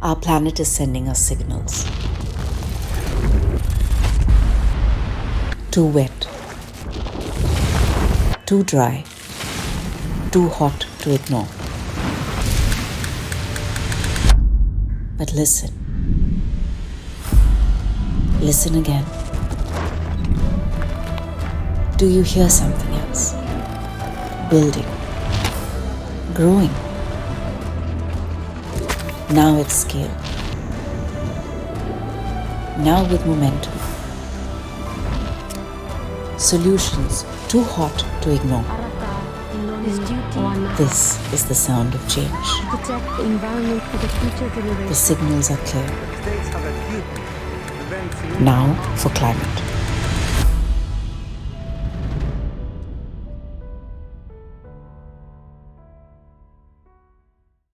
Our planet is sending us signals. Too wet, too dry, too hot to ignore. But listen. Listen again. Do you hear something else? Building, growing. Now at scale. Now with momentum. Solutions too hot to ignore. This is the sound of change. Protect the environment for the future generations. The signals are clear. Now for climate.